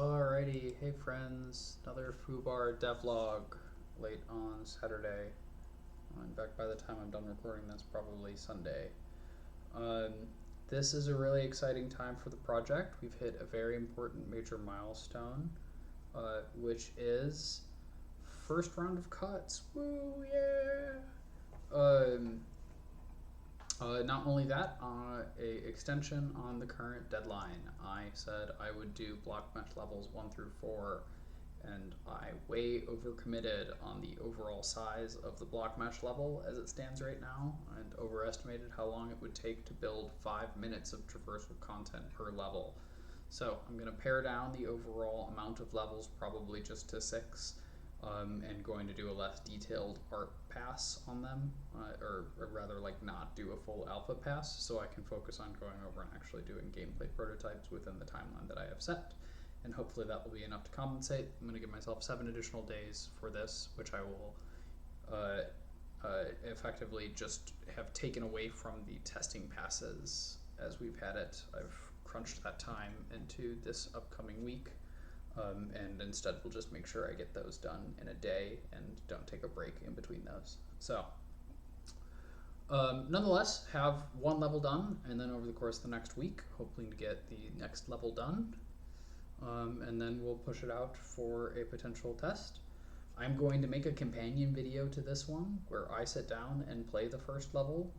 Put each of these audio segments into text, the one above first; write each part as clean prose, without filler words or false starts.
Alrighty, hey friends, another Foobar Devlog late on Saturday. In fact, by the time I'm done recording this, probably Sunday. Um, this is a really exciting time for the project. We've hit a very important major milestone, which is first round of cuts. Woo, yeah! Not only that, a extension on the current deadline. I said I would do block mesh levels 1 through 4, and I way overcommitted on the overall size of the block mesh level as it stands right now, and overestimated how long it would take to build 5 minutes of traversal content per level. So I'm going to pare down the overall amount of levels probably just to 6. And going to do a less detailed art pass on them, or rather like not do a full alpha pass, so I can focus on going over and actually doing gameplay prototypes within the timeline that I have set, and hopefully that will be enough to compensate. I'm going to give myself 7 additional days for this, which I will effectively just have taken away from the testing passes as we've had it. I've crunched that time into this upcoming week. And instead we'll just make sure I get those done in a day and don't take a break in between those. So, nonetheless, have 1 level done, and then over the course of the next week, hoping to get the next level done. And then we'll push it out for a potential test. I'm going to make a companion video to this one where I sit down and play the first level.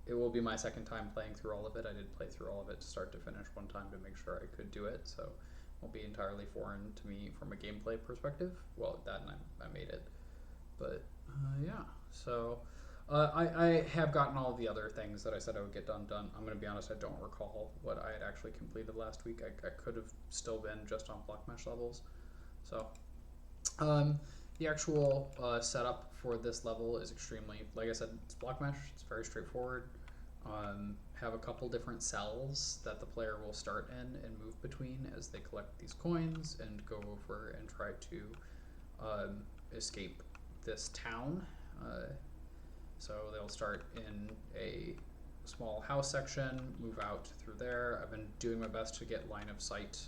It will be my second time playing through all of it. I did play through all of it start to finish one time to make sure I could do it, so won't be entirely foreign to me from a gameplay perspective. Well, that and I made it. But yeah, so I have gotten all of the other things that I said I would get done. I'm going to be honest, I don't recall what I had actually completed last week. I could have still been just on block mesh levels. So the actual setup for this level is extremely, like I said, it's block mesh. It's very straightforward. Have a couple different cells that the player will start in and move between as they collect these coins and go over and try to escape this town. So they'll start in a small house section, move out through there. I've been doing my best to get line of sight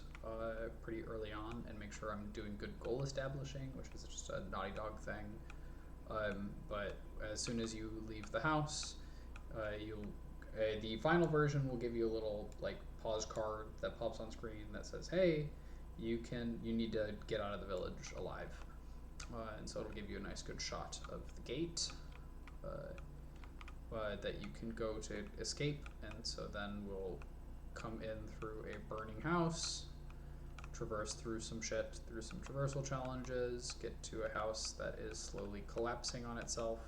pretty early on and make sure I'm doing good goal establishing, which is just a Naughty Dog thing. But as soon as you leave the house, the final version will give you a little like pause card that pops on screen that says, "Hey, you need to get out of the village alive," and so it'll give you a nice good shot of the gate that you can go to escape. And so then we'll come in through a burning house, traverse through some shit, through some traversal challenges, get to a house that is slowly collapsing on itself.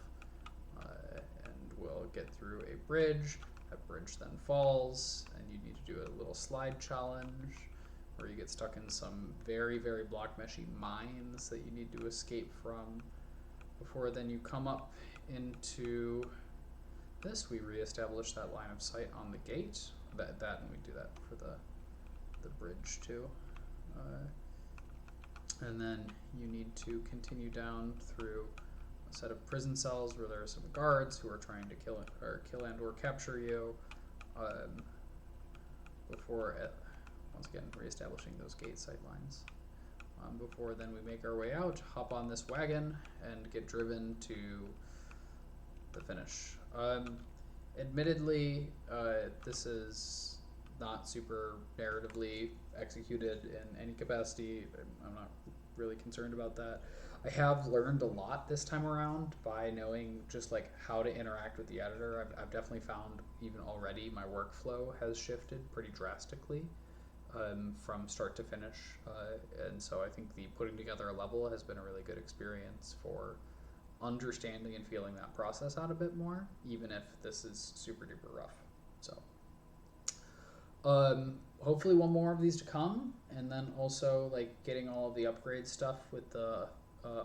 We'll get through a bridge. That bridge then falls, and you need to do a little slide challenge where you get stuck in some very, very block meshy mines that you need to escape from. Before then you come up into this, we reestablish that line of sight on the gate. And we do that for the bridge too. And then you need to continue down through set of prison cells where there are some guards who are trying to kill and or capture you, before once again reestablishing those gate sight lines. Before then we make our way out, hop on this wagon, and get driven to the finish. Admittedly, this is not super narratively executed in any capacity. I'm not really concerned about that. I have learned a lot this time around by knowing just like how to interact with the editor. I've definitely found even already my workflow has shifted pretty drastically from start to finish, and so I think the putting together a level has been a really good experience for understanding and feeling that process out a bit more, even if this is super duper rough. So hopefully 1 more of these to come, and then also like getting all of the upgrade stuff with the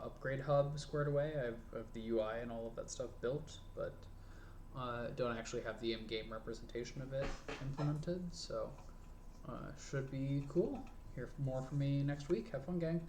upgrade hub squared away. I have the UI and all of that stuff built, but don't actually have the in-game representation of it implemented, so should be cool. Hear more from me next week. Have fun, gang.